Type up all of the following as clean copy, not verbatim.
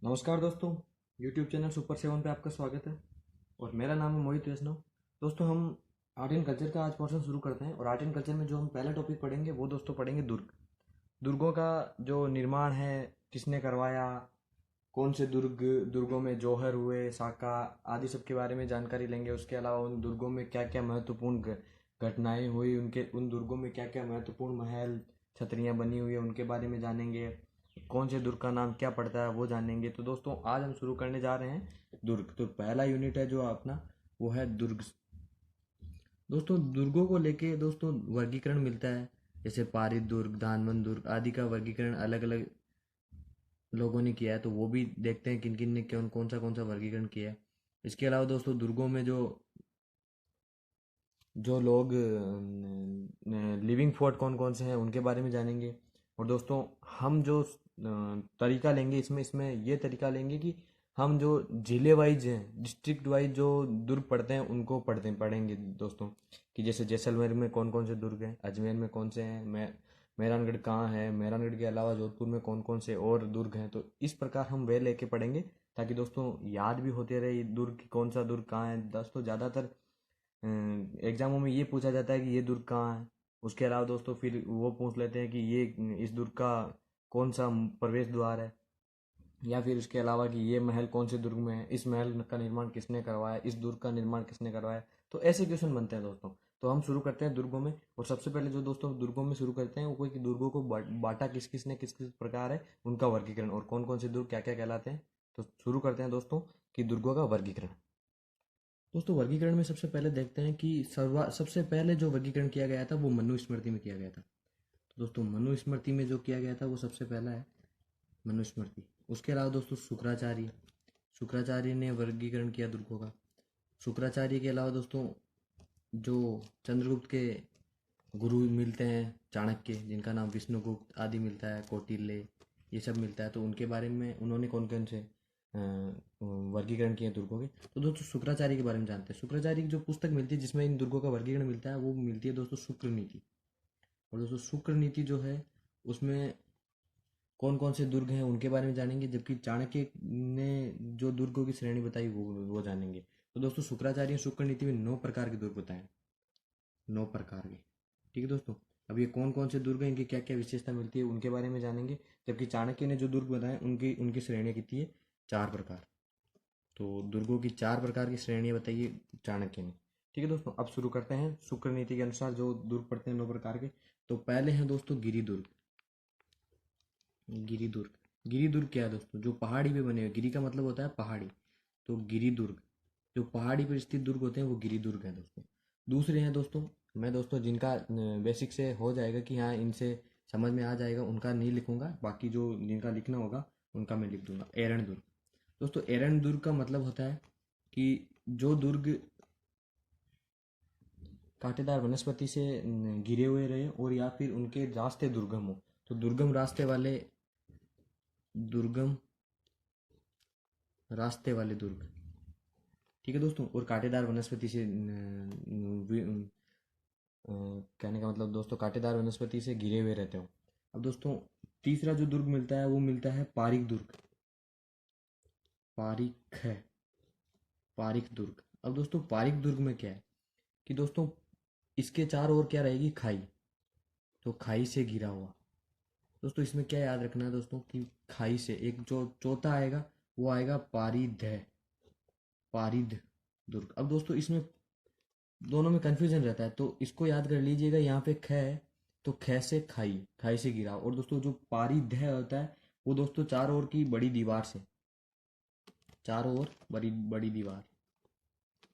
नमस्कार दोस्तों। YouTube channel super seven पे आपका स्वागत है और मेरा नाम है मोहित वैष्णव। दोस्तों, हम आर्ट एंड कल्चर का आज पोर्शन शुरू करते हैं और आर्ट एंड कल्चर में जो हम पहला टॉपिक पढ़ेंगे वो दोस्तों पढ़ेंगे दुर्ग। दुर्गों का जो निर्माण है, किसने करवाया, कौन से दुर्गों में जौहर हुए, साका आदि सब के बारे में जानकारी लेंगे। उसके अलावा उन दुर्गों में क्या क्या महत्वपूर्ण घटनाएं हुई, उनके उन दुर्गों में क्या क्या महत्वपूर्ण महल छतरियां बनी हुई है उनके बारे में जानेंगे। कौन से दुर्ग का नाम क्या पड़ता है वो जानेंगे। तो दोस्तों, आज हम शुरू करने जा रहे हैं दुर्ग। तो पहला यूनिट है जो अपना, वो है दुर्ग। दोस्तों, दुर्गों को लेके दोस्तों वर्गीकरण मिलता है। जैसे पारित दुर्ग, धानमन दुर्ग आदि का वर्गीकरण अलग अलग लोगों ने किया है, तो वो भी देखते हैं किन किन ने कौन सा वर्गीकरण किया है। इसके अलावा दोस्तों, दुर्गों में जो जो लोग लिविंग फोर्ट कौन कौन से हैं उनके बारे में जानेंगे। और दोस्तों, हम जो तरीका लेंगे इसमें इसमें ये तरीका लेंगे कि हम जो जिले वाइज हैं, डिस्ट्रिक्ट वाइज जो दुर्ग पढ़ते हैं उनको पढ़ेंगे दोस्तों। कि जैसे जैसलमेर में कौन कौन से दुर्ग हैं, अजमेर में कौन से हैं, मेहरानगढ़ कहाँ है, मेहरानगढ़ के अलावा जोधपुर में कौन कौन से और दुर्ग हैं। तो इस प्रकार हम वे लेके पढ़ेंगे ताकि दोस्तों याद भी होते रहे ये दुर्ग की कौन सा दुर्ग कहाँ है। दोस्तों, ज़्यादातर एग्जामों में ये पूछा जाता है कि ये दुर्ग कहाँ है। उसके अलावा दोस्तों फिर वो पूछ लेते हैं कि ये इस दुर्ग का कौन सा प्रवेश द्वार है, या फिर उसके अलावा कि ये महल कौन से दुर्ग में है, इस महल का निर्माण किसने करवाया, इस दुर्ग का निर्माण किसने करवाया। तो ऐसे क्वेश्चन बनते हैं दोस्तों। तो हम शुरू करते हैं दुर्गों में। और सबसे पहले जो दोस्तों दुर्गों में शुरू करते हैं वो कोई कि दुर्गों को बांटा किस किस ने, किस किस प्रकार है उनका वर्गीकरण, और कौन कौन से दुर्ग क्या क्या कहलाते हैं। तो शुरू करते हैं दोस्तों कि दुर्गों का वर्गीकरण। दोस्तों, वर्गीकरण में सबसे पहले देखते हैं कि सबसे पहले जो वर्गीकरण किया गया था वो मनुस्मृति में किया गया था। तो दोस्तों, मनुस्मृति में जो किया गया था वो सबसे पहला है मनुस्मृति। उसके अलावा दोस्तों शुक्राचार्य शुक्राचार्य ने वर्गीकरण किया दुर्गों का। शुक्राचार्य के अलावा दोस्तों जो चंद्रगुप्त के गुरु मिलते हैं, चाणक्य जिनका नाम विष्णुगुप्त आदि मिलता है, कौटिल्य, ये सब मिलता है। तो उनके बारे में उन्होंने कौन कौन से वर्गीकरण किए दुर्गों के। तो दोस्तों शुक्राचार्य के बारे में जानते हैं। शुक्राचार्य की जो पुस्तक मिलती है जिसमें इन दुर्गों का वर्गीकरण मिलता है वो मिलती है दोस्तों शुक्र नीति। और दोस्तों शुक्र नीति जो है उसमें कौन कौन से दुर्ग हैं उनके बारे में जानेंगे, जबकि चाणक्य ने जो दुर्गों की श्रेणी बताई वो जानेंगे। तो दोस्तों शुक्राचार्य शुक्र नीति में 9 प्रकार के दुर्ग बताए, 9 प्रकार के। ठीक है दोस्तों, अब ये कौन कौन से दुर्ग हैं, इनकी क्या क्या विशेषता मिलती है उनके बारे में जानेंगे। जबकि चाणक्य ने जो दुर्ग बताए उनकी उनकी श्रेणियाँ कितनी है, 4 प्रकार। तो दुर्गों की 4 प्रकार की श्रेणियाँ बताइए चाणक्य ने। ठीक है दोस्तों, अब शुरू करते हैं शुक्र नीति के अनुसार जो दुर्ग पड़ते हैं 9 प्रकार के। तो पहले हैं दोस्तों गिरिदुर्ग। गिरिदुर्ग गिरिदुर्ग क्या है दोस्तों, जो पहाड़ी पे बने हुए, गिरी का मतलब होता है पहाड़ी। तो गिरिदुर्ग जो पहाड़ी पर स्थित दुर्ग होते हैं वो गिरिदुर्ग है दोस्तों। दूसरे हैं दोस्तों, मैं दोस्तों जिनका बेसिक से हो जाएगा कि हाँ इनसे समझ में आ जाएगा उनका नहीं लिखूंगा, बाकी जो जिनका लिखना होगा उनका मैं लिख दूंगा। एरण दुर्ग। दोस्तों एरण दुर्ग का मतलब होता है कि जो दुर्ग कांटेदार वनस्पति से घिरे हुए रहे और या फिर उनके रास्ते दुर्गम हो। तो दुर्गम रास्ते वाले दुर्ग। ठीक है दोस्तों, और कांटेदार वनस्पति से कहने का मतलब दोस्तों कांटेदार वनस्पति से घिरे हुए रहते हो। अब दोस्तों तीसरा जो दुर्ग मिलता है वो मिलता है पारीक दुर्ग। पारीक है, पारीक दुर्ग। अब दोस्तों पारीक दुर्ग में क्या है कि दोस्तों इसके चारों ओर क्या रहेगी, खाई। तो खाई से घिरा हुआ। दोस्तों इसमें क्या याद रखना है दोस्तों कि खाई से एक जो चौथा आएगा वो आएगा पारिध। पारिध दुर्ग। अब दोस्तों इसमें दोनों में कंफ्यूजन रहता है तो इसको याद कर लीजिएगा। यहाँ पे ख है तो ख से खाई, खाई से गिरा। और दोस्तों जो पारिध होता है वो दोस्तों चारों ओर की बड़ी दीवार से, चारों ओर बड़ी बड़ी दीवार,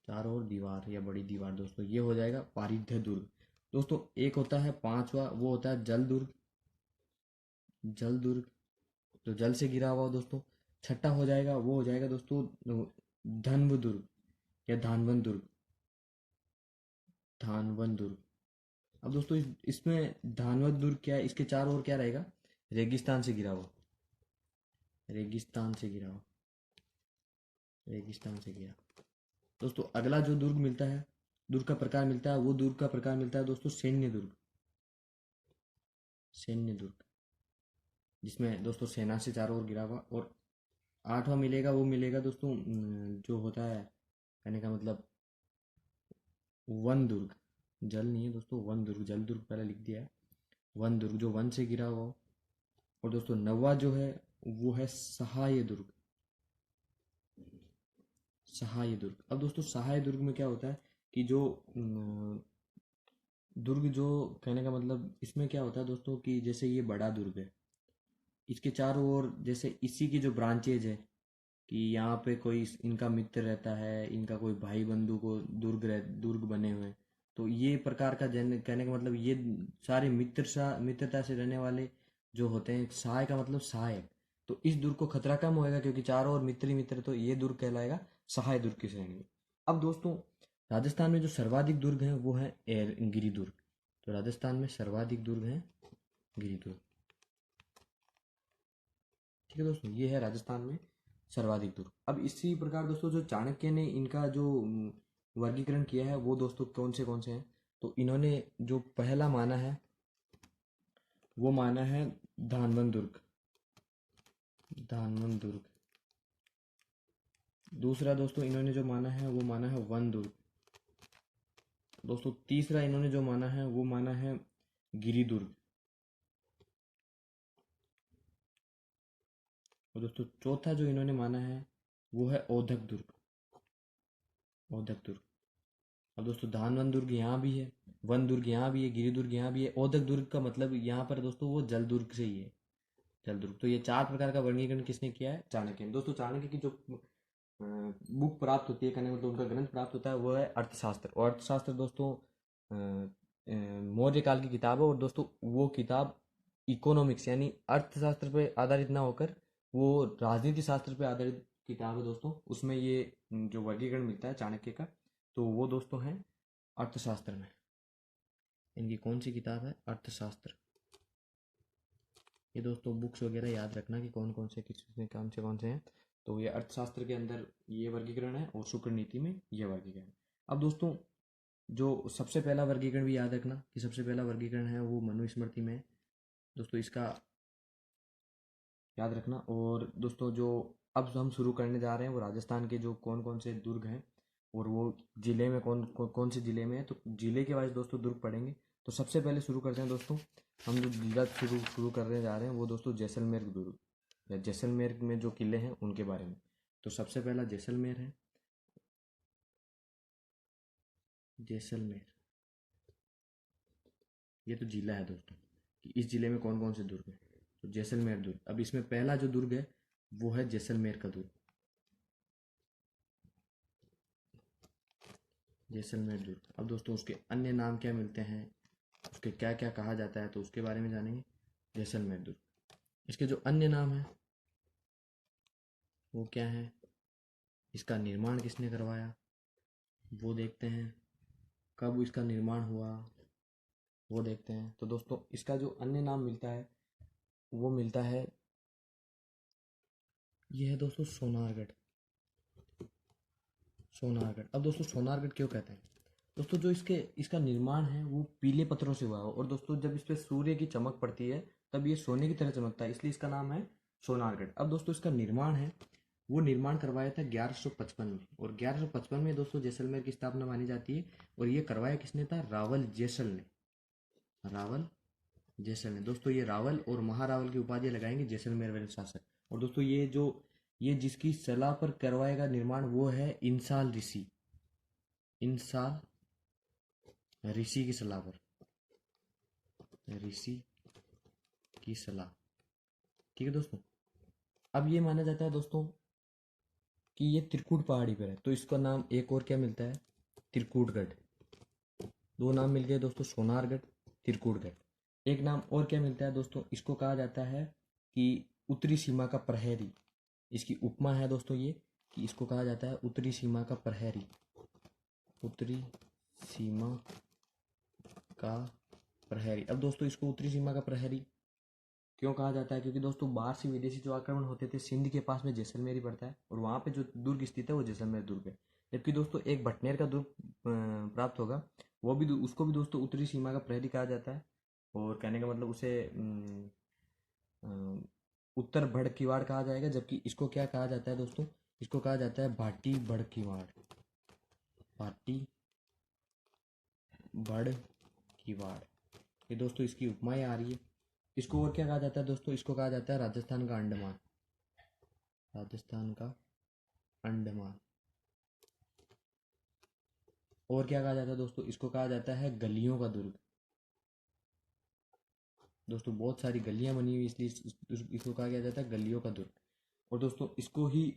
चारों ओर दीवार या बड़ी दीवार, दोस्तों ये हो जाएगा पारिध दुर्ग। दोस्तों एक होता है पांचवा, वो होता है जल दुर्ग। जल दुर्ग जो जल से गिरा हुआ हो दोस्तों। छठा हो जाएगा वो हो जाएगा दोस्तों धन्व दुर्ग या धानवन दुर्ग। धानवन दुर्ग। अब दोस्तों इसमें धानवन दुर्ग क्या है, इसके चारों ओर क्या रहेगा, रेगिस्तान से गिरा हुआ, रेगिस्तान से गिरा हुआ, रेगिस्तान से गिरा। दोस्तों अगला जो दुर्ग मिलता है, दुर्ग का प्रकार मिलता है, वो दुर्ग का प्रकार मिलता है दोस्तों सैन्य दुर्ग। सैन्य दुर्ग जिसमें दोस्तों सेना से चारों ओर गिरा हुआ और आठवां मिलेगा वो मिलेगा दोस्तों जो होता है, कहने का मतलब वन दुर्ग। जल नहीं है दोस्तों, वन दुर्ग, जल दुर्ग पहले लिख दिया है। वन दुर्ग जो वन से गिरा हुआ हो। और दोस्तों नवा जो है वो है सहाय दुर्ग। सहाय दुर्ग। अब दोस्तों सहाय दुर्ग में क्या होता है कि जो दुर्ग जो, कहने का मतलब इसमें क्या होता है दोस्तों कि जैसे ये बड़ा दुर्ग है, इसके चारों ओर जैसे इसी की जो ब्रांचेज है कि यहाँ पे कोई इनका मित्र रहता है, इनका कोई भाई बंधु को दुर्ग बने हुए हैं। तो ये प्रकार का जन, कहने का मतलब ये सारे मित्रता से रहने वाले जो होते हैं। सहाय का मतलब सहायक। तो इस दुर्ग को खतरा कम होएगा क्योंकि चारों ओर मित्र ही मित्र, तो ये दुर्ग कहलाएगा सहाय दुर्ग की श्रेणी में। अब दोस्तों राजस्थान में जो सर्वाधिक दुर्ग हैं वो है गिरी दुर्ग। तो राजस्थान में सर्वाधिक दुर्ग हैं गिरी दुर्ग। ठीक है दोस्तों, ये है राजस्थान में सर्वाधिक दुर्ग। अब इसी प्रकार दोस्तों जो चाणक्य ने इनका जो वर्गीकरण किया है वो दोस्तों कौन से हैं। तो इन्होंने जो पहला माना है वो माना है धानवन दुर्ग। धानवन दुर्ग। दूसरा दोस्तों इन्होंने जो माना है वो माना है वन दुर्ग। दोस्तों तीसरा इन्होंने जो माना है वो माना है गिरी दुर्ग। और दोस्तों चौथा जो इन्होंने माना है वो है औधक दुर्ग। औधक दुर्ग। अब दोस्तों धानवन दुर्ग यहाँ भी है, वन दुर्ग यहाँ भी है, गिरी दुर्ग यहाँ भी है। औधक दुर्ग का मतलब यहाँ पर दोस्तों वो जल दुर्ग से ही है। जल दुर्ग। तो ये चार प्रकार का वर्गीकरण किसने किया है? चाणक्य ने। दोस्तों चाणक्य की जो बुक प्राप्त होती है, कहने का मतलब उनका ग्रंथ प्राप्त होता है वो है अर्थशास्त्र। और अर्थशास्त्र दोस्तों मौर्य काल की किताब है। और दोस्तों वो किताब इकोनॉमिक्स यानी अर्थशास्त्र पे आधारित ना होकर वो राजनीति शास्त्र पे आधारित किताब है दोस्तों। उसमें ये जो वर्गीकरण मिलता है चाणक्य का, तो वो दोस्तों है अर्थशास्त्र में। इनकी कौन सी किताब है? अर्थशास्त्र। ये दोस्तों बुक्स वगैरह याद रखना कि कौन कौन से किस काम से कौन से हैं। तो ये अर्थशास्त्र के अंदर ये वर्गीकरण है और शुक्र नीति में ये वर्गीकरण। अब दोस्तों जो सबसे पहला वर्गीकरण भी याद रखना कि सबसे पहला वर्गीकरण है वो मनुस्मृति में है। दोस्तों इसका याद रखना। और दोस्तों जो अब हम शुरू करने जा रहे हैं वो राजस्थान के जो कौन कौन से दुर्ग हैं और वो जिले में कौन से जिले में है, तो जिले के वाइज दोस्तों दुर्ग पढ़ेंगे। तो सबसे पहले शुरू करते हैं दोस्तों, हम जो जिला शुरू शुरू करने जा रहे हैं वो दोस्तों जैसलमेर दुर्ग या जैसलमेर में जो किले हैं उनके बारे में। तो सबसे पहला जैसलमेर है। जैसलमेर ये तो जिला है दोस्तों कि इस जिले में कौन कौन से दुर्ग हैं। तो जैसलमेर दुर्ग। अब इसमें पहला जो दुर्ग है वो है जैसलमेर का दुर्ग। जैसलमेर दुर्ग। अब दोस्तों उसके अन्य नाम क्या मिलते हैं, उसके क्या क्या कहा जाता है, तो उसके बारे में जानेंगे। जैसलमेर दुर्ग। इसके जो अन्य नाम है वो क्या है, इसका निर्माण किसने करवाया वो देखते हैं, कब इसका निर्माण हुआ वो देखते हैं। तो दोस्तों इसका जो अन्य नाम मिलता है वो मिलता है, ये है दोस्तों सोनारगढ़। सोनारगढ़। अब दोस्तों सोनारगढ़ क्यों कहते हैं? दोस्तों जो इसके इसका निर्माण है वो पीले पत्थरों से हुआ है। और दोस्तों जब इस पे सूर्य की चमक पड़ती है तब ये सोने की तरह चमकता है, इसलिए इसका नाम है सोनारगढ़। अब दोस्तों इसका निर्माण है वो निर्माण करवाया था 1155 में। और 1155 में दोस्तों जैसलमेर की स्थापना मानी जाती है। और ये करवाया किसने था? रावल जैसल ने। रावल जैसल ने। दोस्तों ये रावल और महारावल की उपाधियां लगाएंगे जैसलमेर वाले शासक। और दोस्तों ये जिसकी सलाह पर करवाएगा निर्माण वो है इंसाल ऋषि। इंसाल ऋषि की सलाह पर। ऋषि की सलाह। ठीक है दोस्तों। अब ये माना जाता है दोस्तों कि ये त्रिकूट पहाड़ी पर है, तो इसका नाम एक और क्या मिलता है? त्रिकूटगढ़। दो नाम मिल गए दोस्तों, सोनारगढ़, त्रिकूटगढ़। एक नाम और क्या मिलता है दोस्तों, इसको कहा जाता है कि उत्तरी सीमा का प्रहरी। इसकी उपमा है दोस्तों ये कि इसको कहा जाता है उत्तरी सीमा का प्रहरी। उत्तरी सीमा का प्रहरी। अब दोस्तों इसको उत्तरी सीमा का प्रहरी क्यों कहा जाता है? क्योंकि दोस्तों बाहर से विदेशी जो आक्रमण होते थे, सिंध के पास में जैसलमेर ही पड़ता है और वहाँ पे जो दुर्ग स्थित है वो जैसलमेर दुर्ग है। जबकि दोस्तों एक भटनेर का दुर्ग प्राप्त होगा, वो भी उसको भी दोस्तों उत्तरी सीमा का प्रहरी कहा जाता है। और कहने का मतलब उसे उत्तर बड़किवाड़ कहा जाएगा, जबकि इसको क्या कहा जाता है दोस्तों, इसको कहा जाता है भाटी बड़किवाड़। भाटी बड़किवाड़, ये दोस्तों इसकी उपमाएं आ रही है। इसको और क्या कहा जाता है दोस्तों, इसको कहा जाता है राजस्थान का अंडमान। राजस्थान का अंडमान। और क्या कहा जाता है दोस्तों, इसको कहा जाता है गलियों का दुर्ग। दोस्तों बहुत सारी गलियां बनी हुई, इसलिए इसको कहा गया जाता है गलियों का दुर्ग। और दोस्तों इसको ही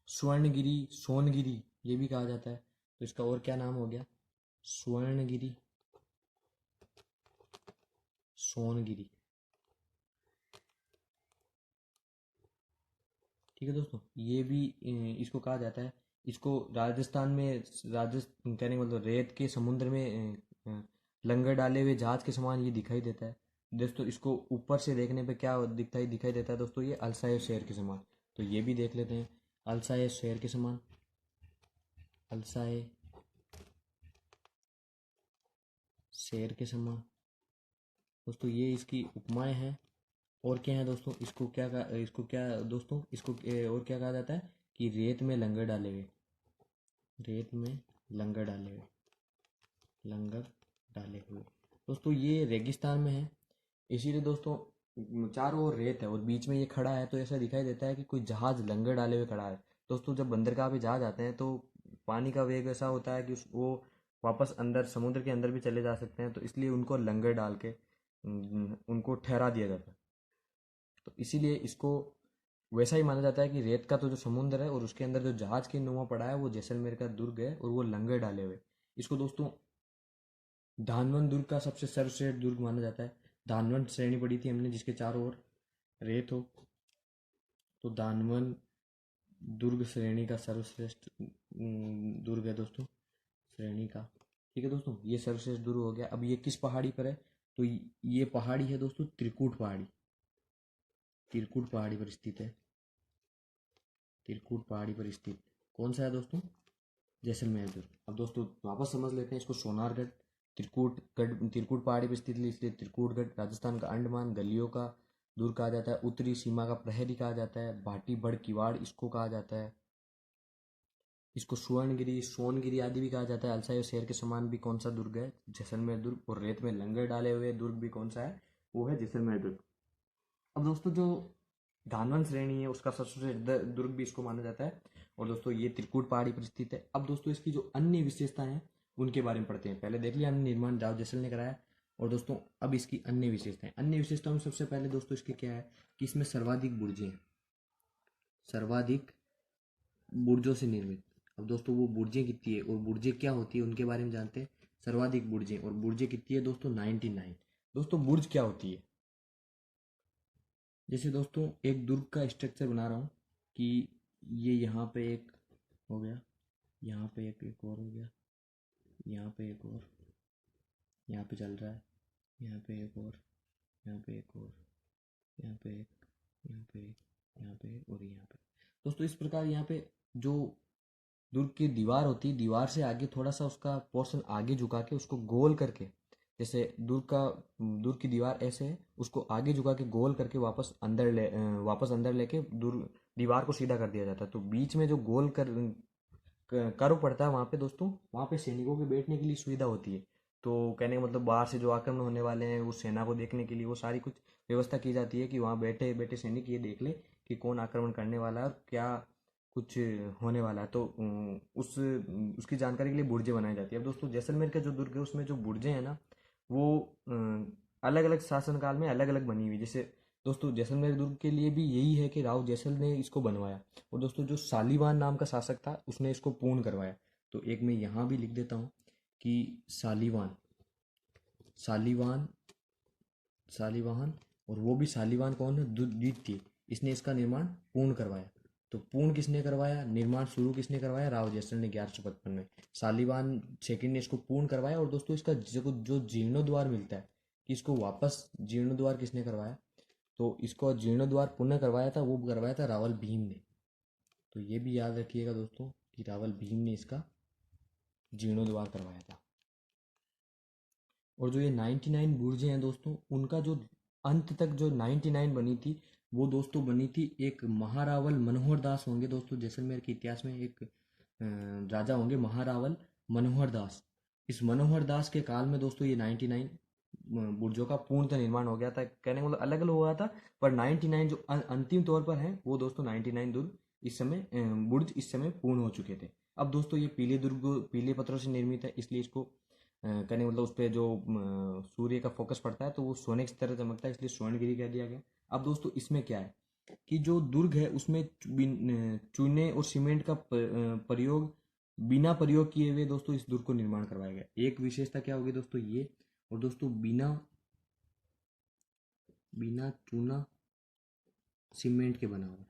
स्वर्णगिरी, सोनगिरी ये भी कहा जाता है। तो इसका और क्या नाम हो गया, स्वर्णगिरी, सोनगिरी। ठीक है दोस्तों, ये भी इसको कहा जाता है। इसको राजस्थान में, राजस्थान कहने का मतलब रेत के समुद्र में लंगर डाले हुए जहाज के समान ये दिखाई देता है दोस्तों। इसको ऊपर से देखने पे क्या दिखाई दिखाई देता है दोस्तों, ये अलसाय शेर के समान। तो ये भी देख लेते हैं, अलसाय शेर के समान, अलसाय शेर के समान। दोस्तों ये इसकी उपमाएं हैं। और क्या है दोस्तों, इसको क्या दोस्तों, इसको और क्या कहा जाता है कि रेत में लंगर डाले हुए, रेत में लंगर डाले हुए, लंगर डाले हुए। दोस्तों ये रेगिस्तान में है, इसीलिए दोस्तों चारों ओर रेत है और बीच में ये खड़ा है, तो ऐसा दिखाई देता है कि कोई जहाज लंगर डाले हुए खड़ा है। दोस्तों जब बंदरगाह पे जहाज आते हैं तो पानी का वेग ऐसा होता है कि वो वापस अंदर समुद्र के अंदर भी चले जा सकते हैं, तो इसलिए उनको लंगर डाल के उनको ठहरा दिया जाता है। तो इसीलिए इसको वैसा ही माना जाता है कि रेत का तो जो समुद्र है और उसके अंदर जो जहाज के नुमा पड़ा है वो जैसलमेर का दुर्ग है और वो लंगर डाले हुए। इसको दोस्तों धानवन दुर्ग का सबसे सर्वश्रेष्ठ दुर्ग माना जाता है। धानवन श्रेणी पढ़ी थी हमने, जिसके चारों ओर रेत हो, तो धानवन दुर्ग श्रेणी का सर्वश्रेष्ठ दुर्ग है दोस्तों, श्रेणी का। ठीक है दोस्तों, ये सर्वश्रेष्ठ दुर्ग हो गया। अब ये किस पहाड़ी पर है, तो ये पहाड़ी है दोस्तों त्रिकूट पहाड़ी, त्रिकूट पहाड़ी पर स्थित है। त्रिकूट पहाड़ी पर स्थित कौन सा है दोस्तों, जैसलमेर दुर्ग। अब दोस्तों वापस समझ लेते हैं इसको, सोनारगढ़, त्रिकूटगढ़, त्रिकूट पहाड़ी पर स्थित इसलिए त्रिकूटगढ़। राजस्थान का अंडमान, गलियों का दुर्ग कहा जाता है, उत्तरी सीमा का प्रहरी कहा जाता है, भाटी बड़ किवाड़ इसको कहा जाता है, इसको सुवर्णगिरी, सोनगिरी आदि भी कहा जाता है। अलसाई और शेर के समान भी कौन सा दुर्ग है, जैसलमेर दुर्ग। और रेत में लंगर डाले हुए दुर्ग भी कौन सा है, वो है जैसलमेर दुर्ग। अब दोस्तों जो धानवन श्रेणी है उसका सबसे दुर्ग भी इसको माना जाता है। और दोस्तों ये त्रिकूट पहाड़ी पर स्थित है। अब दोस्तों इसकी जो अन्य विशेषताएं हैं उनके बारे में पढ़ते हैं। पहले देख लिया हमने निर्माण राव जैसल ने कराया, और दोस्तों अब इसकी अन्य विशेषताएं। अन्य विशेषताओं में सबसे पहले दोस्तों इसके क्या है कि इसमें सर्वाधिक बुर्जें हैं, सर्वाधिक बुर्जों से निर्मित। अब दोस्तों वो बुर्जें कितनी है और बुर्जें क्या होती है उनके बारे में जानते हैं। सर्वाधिक बुर्जें, और बुर्जें कितनी है दोस्तों, 99। दोस्तों बुर्ज क्या होती है, जैसे दोस्तों एक दुर्ग का स्ट्रक्चर बना रहा हूँ कि ये यहाँ पे एक हो गया, यहाँ पे एक और हो गया, यहाँ पे एक और, यहाँ पे चल रहा है, यहाँ पे एक और, यहाँ पे एक और, यहाँ पे एक, यहाँ पे एक, यहाँ पे एक और यहाँ पे। दोस्तों इस प्रकार यहाँ पे जो दुर्ग की दीवार होती है, दीवार से आगे थोड़ा सा उसका पोर्शन आगे झुका के उसको गोल करके, जैसे दुर्ग की दीवार ऐसे है, उसको आगे झुका के गोल करके वापस अंदर लेके दुर्ग दीवार को सीधा कर दिया जाता है। तो बीच में जो गोल कर्व पड़ता है वहाँ पे दोस्तों, वहाँ पे सैनिकों के बैठने के लिए सुविधा होती है। तो कहने का मतलब बाहर से जो आक्रमण होने वाले हैं उस सेना को देखने के लिए वो सारी कुछ व्यवस्था की जाती है कि वहाँ बैठे बैठे सैनिक ये देख ले कि कौन आक्रमण करने वाला है और क्या कुछ होने वाला है। तो उसकी जानकारी के लिए बुर्जें बनाई जाती है। अब दोस्तों जैसलमेर का जो दुर्ग है उसमें जो बुर्जें हैं ना, वो अलग अलग शासनकाल में अलग अलग बनी हुई। जैसे दोस्तों जैसलमेर दुर्ग के लिए भी यही है कि राव जैसल ने इसको बनवाया, और दोस्तों जो सालीवान नाम का शासक था उसने इसको पूर्ण करवाया। तो एक मैं यहाँ भी लिख देता हूँ कि सालीवान, सालीवान, सालीवाहन। और वो भी सालीवान कौन है, द्वितीय, इसने इसका निर्माण पूर्ण करवाया। तो पूर्ण किसने करवाया, निर्माण शुरू किसने करवाया, राव जैसल ने 1155 में। सालीवान सेकंड ने इसको पूर्ण करवाया। और दोस्तों इसका जो जीर्णोद्वार मिलता है कि इसको वापस जीर्णोद्वार किसने करवाया, तो इसको जीर्णोद्वार पुनः करवाया था, वो करवाया था रावल भीम ने। तो ये भी याद रखिएगा दोस्तों कि रावल भीम ने इसका जीर्णोद्वार करवाया था। और जो ये 99 बुर्जें हैं दोस्तों, उनका जो अंत तक जो 99 बनी थी, वो दोस्तों बनी थी एक महारावल मनोहर दास होंगे दोस्तों, जैसलमेर के इतिहास में एक राजा होंगे महारावल मनोहर दास। इस मनोहर दास के काल में दोस्तों ये 99 बुर्जों का पूर्णतः निर्माण हो गया था। कहने का मतलब अलग अलग हुआ था, पर 99 जो अंतिम तौर पर है वो दोस्तों 99 दुर्ग इस समय बुर्ज इस समय पूर्ण हो चुके थे। अब दोस्तों ये पीले दुर्ग पीले पत्थरों से निर्मित है, इसलिए इसको कहने का मतलब उस पर जो सूर्य का फोकस पड़ता है तो वो सोने की तरह चमकता है, इसलिए स्वर्णगिरी कह दिया गया। अब दोस्तों इसमें क्या है कि जो दुर्ग है उसमें चूने और सीमेंट का प्रयोग बिना प्रयोग किए हुए दोस्तों इस दुर्ग को निर्माण करवाया गया। एक विशेषता क्या होगी दोस्तों ये, और दोस्तों बिना बिना चूना सीमेंट के बना हुआ,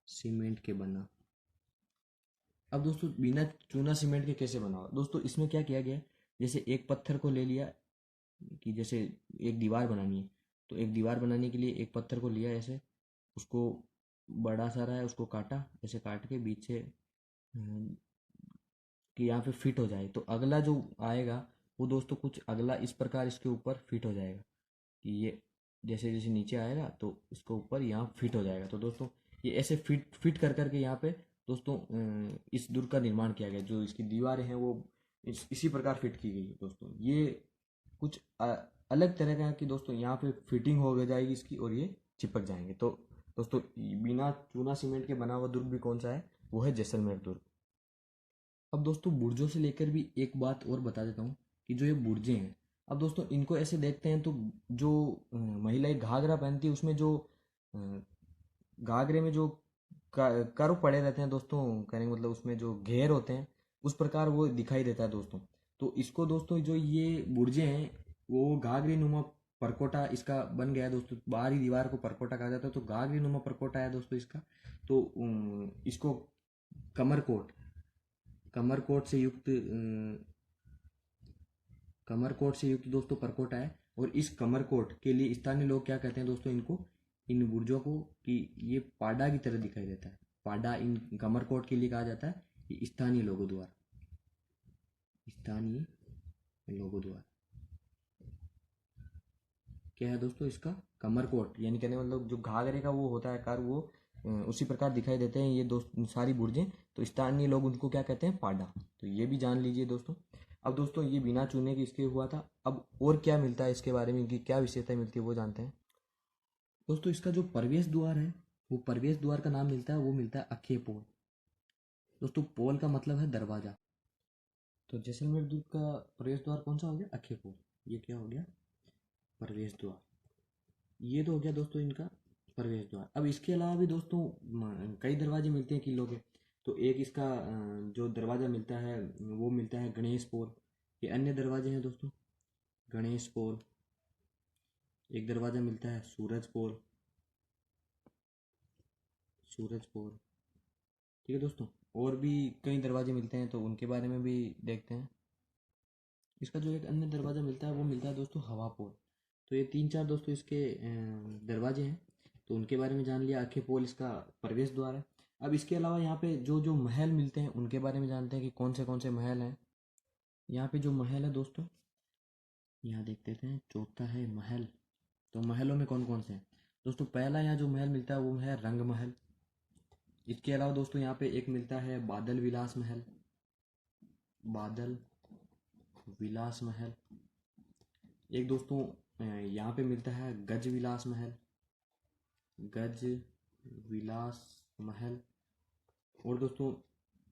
सीमेंट के बना। अब दोस्तों बिना चूना सीमेंट के कैसे बना हुआ, दोस्तों इसमें क्या किया गया है, जैसे एक पत्थर को ले लिया कि जैसे एक दीवार बनानी है, तो एक दीवार बनाने के लिए एक पत्थर को लिया ऐसे, उसको बड़ा सारा है उसको काटा, ऐसे काट के बीच से कि यहाँ पे फिट हो जाए, तो अगला जो आएगा वो दोस्तों कुछ अगला इस प्रकार इसके ऊपर फिट हो जाएगा कि ये जैसे जैसे नीचे आएगा तो इसके ऊपर यहाँ फिट हो जाएगा। तो दोस्तों ये ऐसे फिट फिट कर करके यहाँ पे दोस्तों इस दुर्ग का निर्माण किया गया। जो इसकी दीवारें हैं वो इसी प्रकार फिट की गई है दोस्तों। ये कुछ अलग तरह का है कि दोस्तों यहाँ पे फिटिंग हो जाएगी इसकी और ये चिपक जाएंगे। तो दोस्तों बिना चूना सीमेंट के बना हुआ दुर्ग भी कौन सा है, वो है जैसलमेर दुर्ग। अब दोस्तों बुर्जों से लेकर भी एक बात और बता देता हूँ कि जो ये बुर्जें हैं, अब दोस्तों इनको ऐसे देखते हैं तो जो महिलाएं घाघरा पहनती है उसमें जो अ, घाघरे में जो कर्व पड़े रहते हैं दोस्तों, कहने का मतलब उसमें जो घेर होते हैं उस प्रकार वो दिखाई देता है दोस्तों। तो इसको दोस्तों जो ये बुर्जे हैं वो घाघरी नुमा परकोटा इसका बन गया है दोस्तों। बाहरी दीवार को परकोटा कहा जाता है, तो घाघरी नुमा परकोटा है दोस्तों इसका। तो इसको कमरकोट कमरकोट से युक्त कमरकोट से युक्त दोस्तों परकोटा है। और इस कमरकोट के लिए स्थानीय लोग क्या कहते हैं दोस्तों इनको, इन बुर्जों को, कि ये पाडा की तरह दिखाई देता है। पाडा इन कमरकोट के लिए कहा जाता है, ये स्थानीय लोगों द्वारा, स्थानीय लोगों द्वारा क्या है दोस्तों इसका कमरकोट, यानी कहने का मतलब जो घाघरे का वो होता है आकार वो उसी प्रकार दिखाई देते हैं ये दोस्त सारी बुर्जें। तो स्थानीय लोग उनको क्या कहते हैं, पाडा। तो ये भी जान लीजिए दोस्तों। अब दोस्तों ये बिना चूने के इसके हुआ था। अब और क्या मिलता है इसके बारे में, इनकी क्या विशेषता मिलती है वो जानते हैं दोस्तों। इसका जो प्रवेश द्वार है वो प्रवेश द्वार का नाम मिलता है, वो मिलता है अखे पोल। दोस्तों पोल का मतलब है दरवाजा, तो जैसलमेर दुर्ग का प्रवेश द्वार कौन सा हो गया, अखे पोल। ये क्या हो गया, प्रवेश द्वार। ये तो हो गया दोस्तों इनका प्रवेश द्वार। अब इसके अलावा भी दोस्तों कई दरवाजे मिलते हैं किलों के। तो एक इसका जो दरवाज़ा मिलता है वो मिलता है गणेश पोल। ये अन्य दरवाजे हैं दोस्तों, गणेश पोल। एक दरवाज़ा मिलता है सूरज पोल, सूरज पोल। ठीक है दोस्तों, और भी कई दरवाजे मिलते हैं तो उनके बारे में भी देखते हैं। इसका जो एक अन्य दरवाज़ा मिलता है वो मिलता है दोस्तों हवा पोल। तो ये तीन चार दोस्तों इसके दरवाजे हैं, तो उनके बारे में जान लिया। आखे पोल इसका प्रवेश द्वार है। अब इसके अलावा यहाँ पे जो जो महल मिलते हैं उनके बारे में जानते हैं कि कौन से महल हैं। यहाँ पे जो महल है दोस्तों, यहाँ देख लेते हैं। चौथा है महल। तो महलों में कौन कौन से हैं दोस्तों, पहला यहाँ जो महल मिलता है वो है रंग महल। इसके अलावा दोस्तों यहाँ पे एक मिलता है बादल विलास महल, बादल विलास महल। एक दोस्तों यहाँ पे मिलता है गज विलास महल, गज विलास महल। और दोस्तों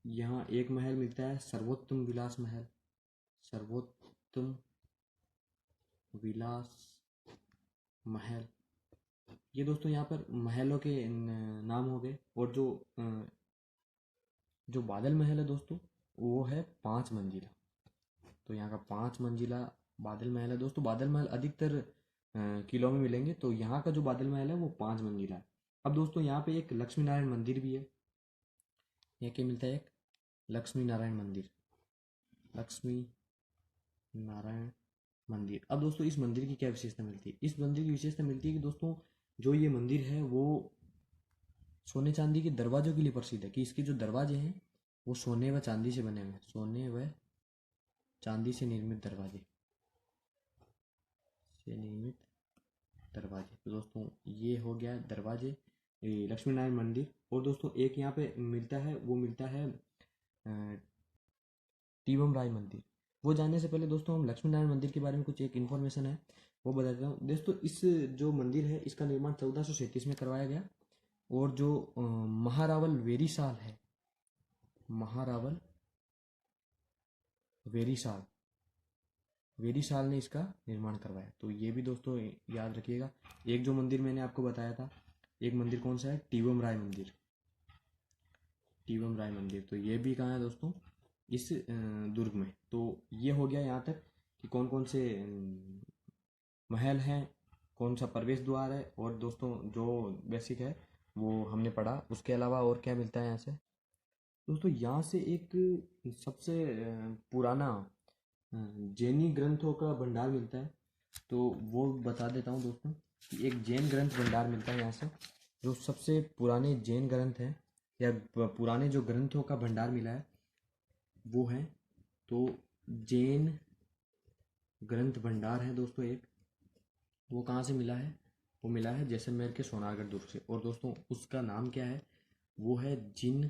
यहाँ एक महल मिलता है सर्वोत्तम विलास महल, सर्वोत्तम विलास महल। ये दोस्तों यहाँ पर महलों के नाम हो गए। और जो बादल महल है दोस्तों वो है 5 मंजिला। तो यहाँ का 5 मंजिला बादल महल है दोस्तों। बादल महल अधिकतर किलों में मिलेंगे, तो यहाँ का जो बादल महल है वो 5 मंजिला है। अब दोस्तों यहाँ पे एक लक्ष्मी नारायण मंदिर भी है। यहाँ क्या मिलता है, एक लक्ष्मी नारायण मंदिर, लक्ष्मी नारायण मंदिर। अब दोस्तों इस मंदिर की क्या विशेषता मिलती है, इस मंदिर की विशेषता मिलती है कि दोस्तों जो ये मंदिर है वो सोने चांदी के दरवाजों के लिए प्रसिद्ध है, कि इसके जो दरवाजे हैं वो सोने व चांदी से बने हुए हैं, सोने व चांदी से निर्मित दरवाजे, से निर्मित दरवाजे। तो दोस्तों ये हो गया दरवाजे, लक्ष्मी नारायण मंदिर। और दोस्तों एक यहाँ पे मिलता है, वो मिलता है टीवम राय मंदिर। वो जानने से पहले दोस्तों हम लक्ष्मी नारायण मंदिर के बारे में कुछ एक इन्फॉर्मेशन है वो बता देता हूँ। दोस्तों इस जो मंदिर है इसका निर्माण 1437 में करवाया गया। और जो महारावल वेरीसाल है, महारावल वेरीसाल वेरीसाल ने इसका निर्माण करवाया। तो ये भी दोस्तों याद रखिएगा। एक जो मंदिर मैंने आपको बताया था, एक मंदिर कौन सा है, टीवम राय मंदिर, टीवम राय मंदिर। तो ये भी कहाँ है दोस्तों, इस दुर्ग में। तो ये हो गया यहाँ तक कि कौन कौन से महल हैं, कौन सा प्रवेश द्वार है, और दोस्तों जो बेसिक है वो हमने पढ़ा। उसके अलावा और क्या मिलता है यहाँ से दोस्तों, यहाँ से एक सबसे पुराना जैनी ग्रंथों का भंडार मिलता है। तो वो बता देता हूँ दोस्तों कि एक जैन ग्रंथ भंडार मिलता है यहाँ से। जो सबसे पुराने जैन ग्रंथ हैं या पुराने जो ग्रंथों का भंडार मिला है वो है, तो जैन ग्रंथ भंडार है दोस्तों एक। वो कहाँ से मिला है, वो मिला है जैसलमेर के सोनारगढ़ दुर्ग से। और दोस्तों उसका नाम क्या है, वो है जिन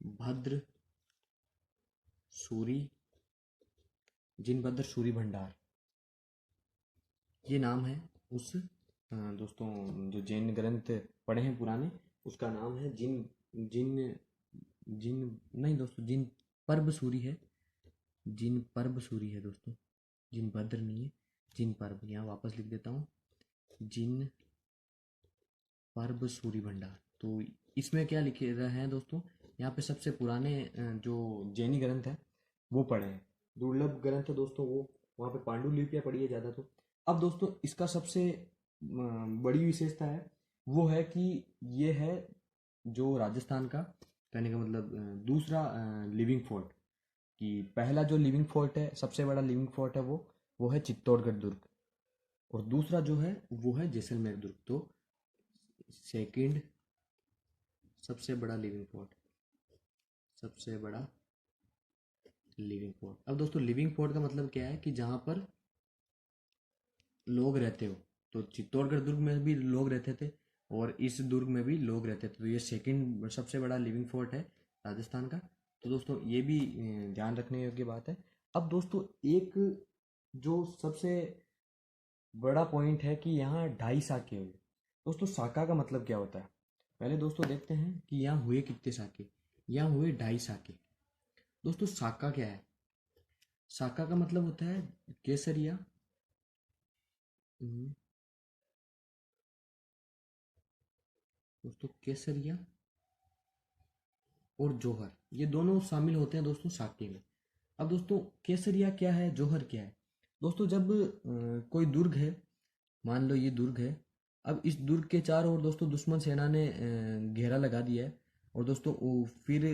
भद्र सूरी, जिनभद्र सूरी भंडार, ये नाम है उस दोस्तों जो जैन ग्रंथ पढ़े हैं पुराने, उसका नाम है जिन जिन जिन नहीं दोस्तों, जिन पर्व सूरी है, जिन पर्व सूरी है दोस्तों, जिन भद्र नहीं है, जिन पर्व। यहाँ वापस लिख देता हूँ, जिन पर्व सूरी भंडार। तो इसमें क्या लिखे रहे हैं दोस्तों, यहाँ पे सबसे पुराने जो जैनी ग्रंथ है वो पढ़े हैं। दुर्लभ ग्रंथ है दोस्तों वो, वहाँ पे पांडुलिपियाँ पढ़ी है ज़्यादा। तो अब दोस्तों इसका सबसे बड़ी विशेषता है वो है कि ये है जो राजस्थान का, कहने का मतलब दूसरा लिविंग फोर्ट। कि पहला जो लिविंग फोर्ट है, सबसे बड़ा लिविंग फोर्ट है वो है चित्तौड़गढ़ दुर्ग। और दूसरा जो है वो है जैसलमेर दुर्ग। तो सेकंड सबसे बड़ा लिविंग फोर्ट, सबसे बड़ा लिविंग फोर्ट। अब दोस्तों लिविंग फोर्ट का मतलब क्या है कि जहाँ पर लोग रहते हो। तो चित्तौड़गढ़ दुर्ग में भी लोग रहते थे और इस दुर्ग में भी लोग रहते थे। तो ये सेकंड सबसे बड़ा लिविंग फोर्ट है राजस्थान का। तो दोस्तों ये भी ध्यान रखने योग्य बात है। अब दोस्तों एक जो सबसे बड़ा पॉइंट है कि यहाँ 2.5 साके हुए। दोस्तों साका का मतलब क्या होता है, पहले दोस्तों देखते हैं कि यहाँ हुए कितने साके। यहाँ हुए 2.5 साके। दोस्तों साका क्या है, साका का मतलब होता है केसरिया, दोस्तों केसरिया और जौहर, ये दोनों शामिल होते हैं दोस्तों साके में। अब दोस्तों केसरिया क्या है, जौहर क्या है। दोस्तों जब कोई दुर्ग है, मान लो ये दुर्ग है। अब इस दुर्ग के चारों ओर दोस्तों दुश्मन सेना ने घेरा लगा दिया है। और दोस्तों फिर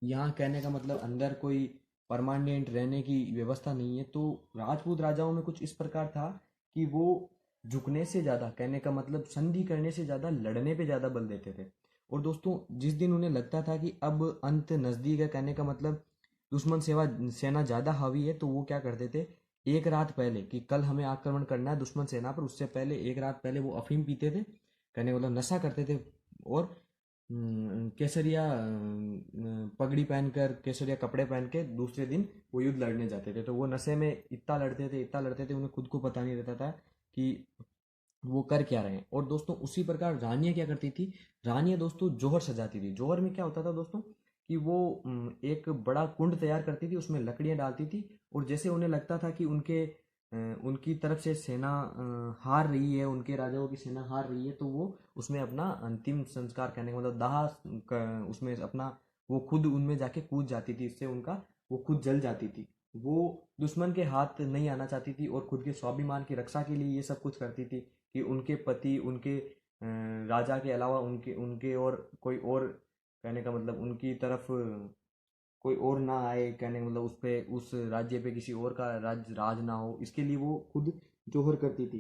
यहाँ कहने का मतलब अंदर कोई परमानेंट रहने की व्यवस्था नहीं है। तो राजपूत राजाओं में कुछ इस प्रकार था कि वो झुकने से ज़्यादा, कहने का मतलब संधि करने से ज़्यादा लड़ने पे ज़्यादा बल देते थे। और दोस्तों जिस दिन उन्हें लगता था कि अब अंत नज़दीक है, कहने का मतलब दुश्मन सेना ज़्यादा हावी है, तो वो क्या करते थे, एक रात पहले कि कल हमें आक्रमण करना है दुश्मन सेना पर, उससे पहले एक रात पहले वो अफीम पीते थे, कहने का मतलब नशा करते थे। और केसरिया पगड़ी पहनकर, केसरिया कपड़े पहन के दूसरे दिन वो युद्ध लड़ने जाते थे। तो वो नशे में इतना लड़ते थे, इतना लड़ते थे, उन्हें खुद को पता नहीं रहता था कि वो कर क्या रहे हैं। और दोस्तों उसी प्रकार रानियां क्या करती थी, रानियां दोस्तों जौहर सजाती थी। जौहर में क्या होता था दोस्तों कि वो एक बड़ा कुंड तैयार करती थी, उसमें लकड़ियां डालती थी। और जैसे उन्हें लगता था कि उनकी तरफ से सेना हार रही है, उनके राजाओं की सेना हार रही है, तो वो उसमें अपना अंतिम संस्कार करने का मतलब दाह उसमें अपना वो खुद उनमें जाके कूद जाती थी। इससे उनका वो खुद जल जाती थी। वो दुश्मन के हाथ नहीं आना चाहती थी और खुद के स्वाभिमान की रक्षा के लिए ये सब कुछ करती थी कि उनके पति, उनके राजा के अलावा उनके उनके और कोई और, कहने का मतलब उनकी तरफ कोई और ना आए, कहने का मतलब उस पे, उस राज्य पे किसी और का राज ना हो, इसके लिए वो खुद जोहर करती थी।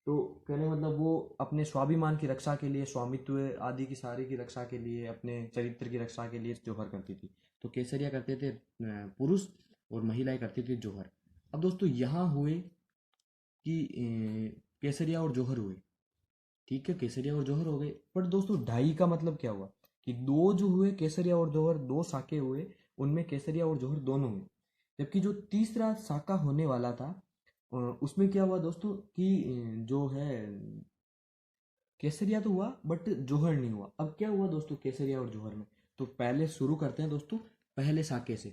तो कहने का मतलब वो अपने स्वाभिमान की रक्षा के लिए, स्वामित्व आदि की सारी की रक्षा के लिए, अपने चरित्र की रक्षा के लिए जोहर करती थी। तो केसरिया करते थे पुरुष और महिलाएं करती थी जोहर। अब दोस्तों यहाँ हुए कि केसरिया और जौहर हुए। ठीक है, केसरिया और जौहर हो गए, पर दोस्तों ढाई का मतलब क्या हुआ कि दो जो हुए केसरिया और जौहर, दो साके हुए, उनमें केसरिया और जौहर दोनों हुए। जबकि जो तीसरा साका होने वाला था उसमें क्या हुआ दोस्तों कि जो है केसरिया तो हुआ बट जौहर नहीं हुआ। अब क्या हुआ दोस्तों केसरिया और जौहर में, तो पहले शुरू करते हैं दोस्तों पहले साके से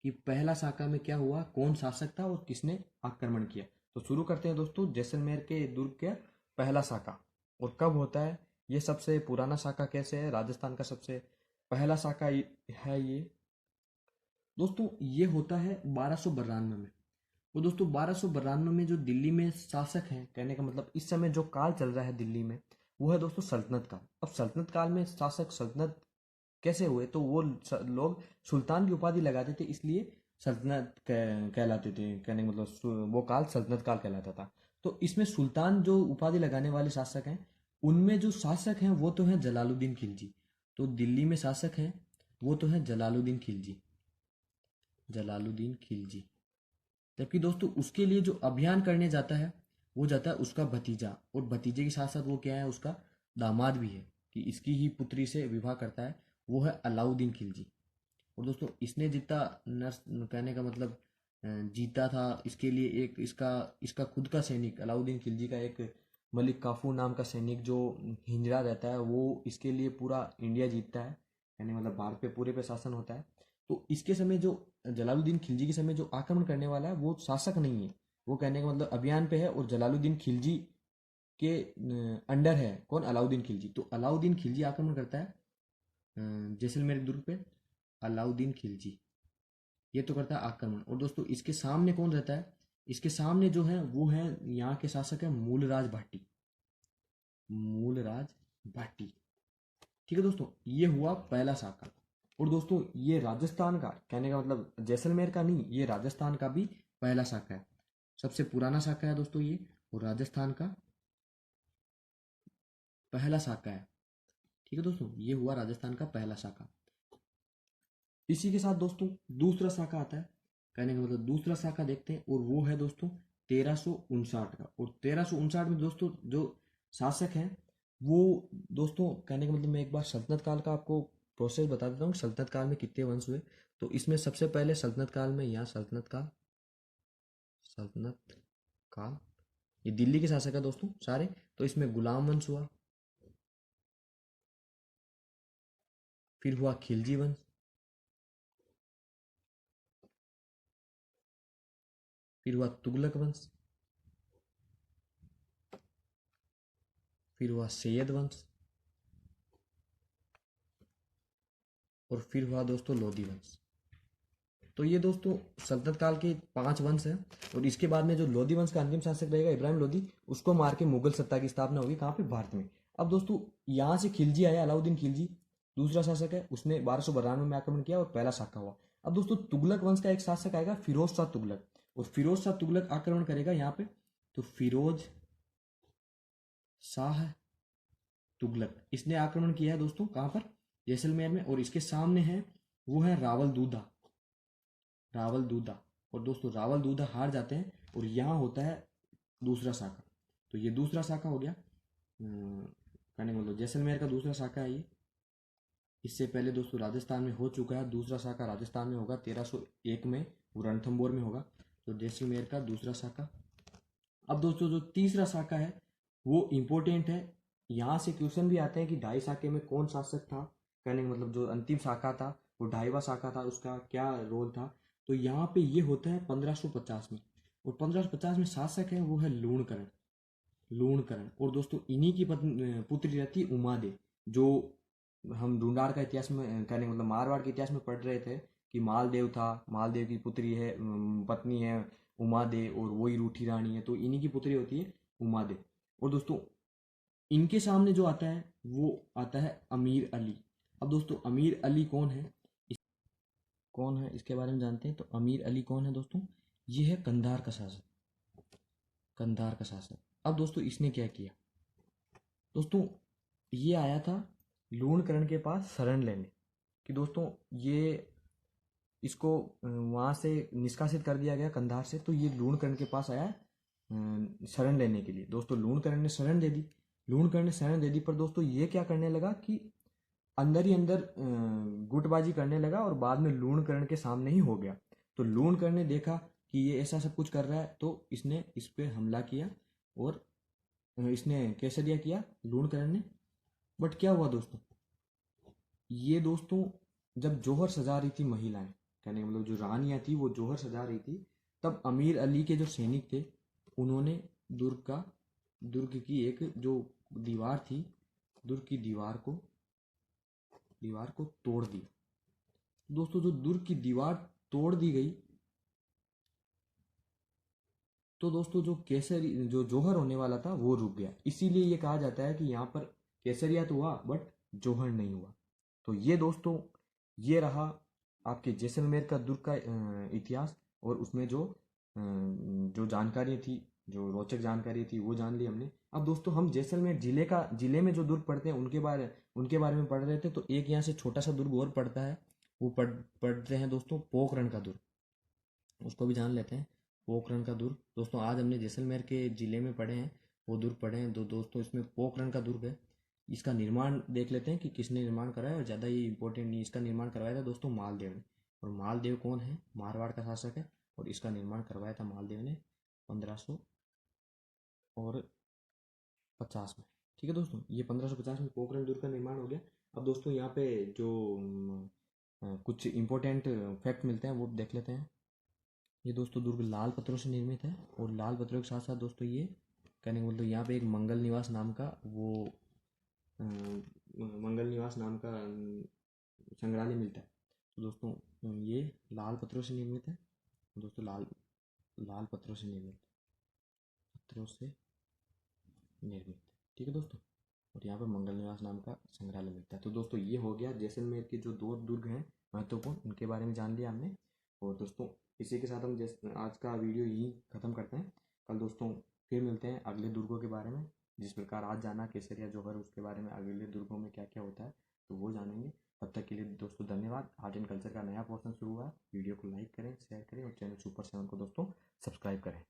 कि पहला साका में क्या हुआ, कौन शासक था और किसने आक्रमण किया। तो शुरू करते हैं दोस्तों जैसलमेर के दुर्ग का पहला साका। और कब होता है ये, सबसे पुराना साका कैसे है, राजस्थान का सबसे पहला साका है ये दोस्तों, ये होता है 1292 में। वो दोस्तों 1292 में जो दिल्ली में शासक हैं, कहने का मतलब इस समय जो काल चल रहा है दिल्ली में, वो है दोस्तों सल्तनत काल। अब सल्तनत काल में शासक सल्तनत कैसे हुए, तो वो लोग सुल्तान की उपाधि लगाते थे, इसलिए सल्तनत कहलाते थे। कहने का मतलब वो काल सल्तनत काल कहलाता था। तो इसमें सुल्तान जो उपाधि लगाने वाले शासक हैं, उनमें जो शासक हैं वो तो हैं जलालुद्दीन खिलजी। तो दिल्ली में शासक हैं वो तो हैं जलालुद्दीन खिलजी, जलालुद्दीन खिलजी। जबकि दोस्तों उसके लिए जो अभियान करने जाता है वो जाता है उसका भतीजा, और भतीजे के साथ साथ वो क्या है, उसका दामाद भी है, कि इसकी ही पुत्री से विवाह करता है, वो है अलाउद्दीन खिलजी। और दोस्तों इसने जितना नर्स, कहने का मतलब जीता था, इसके लिए एक इसका इसका खुद का सैनिक अलाउद्दीन खिलजी का एक मलिक काफूर नाम का सैनिक जो हिंजरा रहता है, वो इसके लिए पूरा इंडिया जीतता है, यानी मतलब भारत पे पूरे पे शासन होता है। तो इसके समय जो जलालुद्दीन खिलजी के समय जो आक्रमण करने वाला है वो शासक नहीं है, वो कहने का मतलब अभियान पे है, और जलालुद्दीन खिलजी के अंडर है कौन, अलाउद्दीन खिलजी। तो अलाउद्दीन खिलजी आक्रमण करता है जैसलमेर दुर्ग पे, अलाउद्दीन खिलजी ये तो करता है आक्रमण। और दोस्तों इसके सामने कौन रहता है, इसके सामने जो है वो है यहाँ के शासक है मूलराज भाटी, मूलराज भाटी। ठीक है दोस्तों, ये हुआ पहला साका। और दोस्तों ये राजस्थान का, कहने का मतलब जैसलमेर का नहीं, ये राजस्थान का भी पहला साका है, सबसे पुराना साका है दोस्तों ये, और राजस्थान का पहला साका है। ठीक है दोस्तों, ये हुआ राजस्थान का पहला साका। इसी के साथ दोस्तों दूसरा साका आता है, कहने का मतलब दूसरा साका देखते हैं, और वो है दोस्तों 1359 का। और 1359 में दोस्तों जो शासक हैं वो, दोस्तों कहने का मतलब मैं एक बार सल्तनत काल का आपको प्रोसेस बता देता हूँ कि सल्तनत काल में कितने वंश हुए। तो इसमें सबसे पहले सल्तनत काल में, यहाँ सल्तनत काल, सल्तनत काल, ये दिल्ली के शासक है दोस्तों सारे। तो इसमें गुलाम वंश हुआ, फिर हुआ खिलजी वंश, फिर हुआ तुगलक वंश, फिर हुआ सैयद वंश, और फिर हुआ दोस्तों लोधी वंश। तो ये दोस्तों सल्तनत काल के 5 वंश हैं। और इसके बाद में जो लोधी वंश का अंतिम शासक रहेगा इब्राहिम लोधी, उसको मार के मुगल सत्ता की स्थापना होगी कहाँ पे, भारत में। अब दोस्तों यहाँ से खिलजी आया, अलाउद्दीन खिलजी दूसरा शासक है, उसने 1292 में आक्रमण किया और पहला साका हुआ। अब दोस्तों तुगलक वंश का एक शासक आएगा फिरोज शाह तुगलक, और फिरोज शाह तुगलक आक्रमण करेगा यहाँ पे। तो फिरोज शाह तुगलक, इसने आक्रमण किया है दोस्तों कहाँ पर, जैसलमेर में। और इसके सामने है वो है रावल दूधा, रावल दूधा। और दोस्तों रावल दूधा हार जाते हैं, और यहाँ होता है दूसरा शाखा। तो ये दूसरा शाखा हो गया, कहने का मतलब जैसलमेर का दूसरा शाखा है ये। इससे पहले दोस्तों राजस्थान में हो चुका है, दूसरा शाखा राजस्थान में होगा 1301 में, वो रणथंभौर में होगा। तो जैसलमेर का दूसरा शाखा। अब दोस्तों जो तीसरा शाखा है वो इम्पोर्टेंट है, यहाँ से क्वेश्चन भी आते हैं कि ढाई शाखे में कौन शासक था, कहने का मतलब जो अंतिम शाखा था वो ढाईवा शाखा था, उसका क्या रोल था। तो यहाँ पे ये होता है 1550 में, और 1550 में शासक है वो है लूणकरण, लूणकरण। और दोस्तों इन्हीं की पुत्री रहती है उमादे, जो हम ढूंढार का इतिहास में, कहने का मतलब मारवाड़ के इतिहास में पढ़ रहे थे कि मालदेव था, मालदेव की पुत्री है, पत्नी है उमादे, और वही रूठी रानी है, तो इन्हीं की पुत्री होती है उमादे। और दोस्तों इनके सामने जो आता है वो आता है अमीर अली। अब दोस्तों अमीर अली कौन है, कौन है इसके बारे में जानते हैं। तो अमीर अली कौन है दोस्तों, ये है कंधार का शासक, कंधार का शासक। अब दोस्तों इसने क्या किया, दोस्तों ये आया था लूणकरण के पास शरण लेने, कि दोस्तों ये इसको वहाँ से निष्कासित कर दिया गया कंधार से, तो ये लूणकरण के पास आया शरण लेने के लिए। दोस्तों लूणकरण ने शरण दे दी, लूणकरण ने शरण दे दी, पर दोस्तों ये क्या करने लगा कि अंदर ही अंदर गुटबाजी करने लगा और बाद में लूणकरण के सामने ही हो गया। तो लूणकरण ने देखा कि ये ऐसा सब कुछ कर रहा है, तो इसने इस पे हमला किया और इसने केसरिया किया लूणकरण ने। बट क्या हुआ दोस्तों, ये दोस्तों जब जौहर सजा रही थी महिलाएं, कहने का मतलब जो रानियां थी वो जौहर सजा रही थी, तब अमीर अली के जो सैनिक थे उन्होंने दुर्ग की एक जो दीवार थी, दुर्ग की दीवार को तोड़ दिया। दोस्तों जो दुर्ग की दीवार तोड़ दी गई, तो दोस्तों जो केसरी जो जौहर होने वाला था वो रुक गया। इसीलिए ये कहा जाता है कि यहाँ पर केसरिया तो हुआ बट जौहर नहीं हुआ। तो ये दोस्तों, ये रहा आपके जैसलमेर का दुर्ग का इतिहास। और उसमें जो जानकारी थी, जो रोचक जानकारी थी वो जान ली हमने। अब दोस्तों हम जैसलमेर जिले में जो दुर्ग पड़ते हैं उनके बारे में पढ़ रहे थे। तो एक यहाँ से छोटा सा दुर्ग और पड़ता है, वो पढ़ते हैं दोस्तों पोखरण का दुर्ग, उसको भी जान लेते हैं। पोखरण का दुर्ग दोस्तों आज हमने जैसलमेर के जिले में पढ़े हैं, वो दुर्ग पढ़े हैं। दोस्तों इसमें पोखरण का दुर्ग है। इसका निर्माण देख लेते हैं कि किसने निर्माण कराया, और ज़्यादा ये इंपॉर्टेंट नहीं, इसका निर्माण करवाया था दोस्तों मालदेव ने। और मालदेव कौन है, मारवाड़ का शासक है, और इसका निर्माण करवाया था मालदेव ने 1550 में। ठीक है दोस्तों, ये 1550 में पोखरण दुर्ग का निर्माण हो गया। अब दोस्तों यहाँ पे जो कुछ इंपॉर्टेंट फैक्ट मिलते हैं वो देख लेते हैं। ये दोस्तों दुर्ग लाल पत्थरों से निर्मित है, और लाल पत्थरों के साथ साथ दोस्तों ये कहने का मतलब यहाँ पे एक मंगल निवास नाम का मंगल निवास नाम का संग्रहालय मिलता है। तो दोस्तों ये लाल पत्थरों से निर्मित है। दोस्तों लाल लाल पत्थरों से निर्मित, ठीक है दोस्तों। और यहाँ पर मंगल निवास नाम का संग्रहालय मिलता है। तो दोस्तों ये हो गया जैसलमेर के जो दो दुर्ग हैं महत्वपूर्ण, उनके बारे में जान लिया हमने। और दोस्तों इसी के साथ हम आज का वीडियो यहीं ख़त्म करते हैं। कल दोस्तों फिर मिलते हैं अगले दुर्गों के बारे में। जिस प्रकार आज जाना केसरिया जौहर, उसके बारे में अगले दुर्गों में क्या क्या होता है तो वो जानेंगे। तब तक के लिए दोस्तों धन्यवाद। आर्ट एंड कल्चर का नया पोर्शन शुरू हुआ है। वीडियो को लाइक करें, शेयर करें, और चैनल सुपर 7 को दोस्तों सब्सक्राइब करें।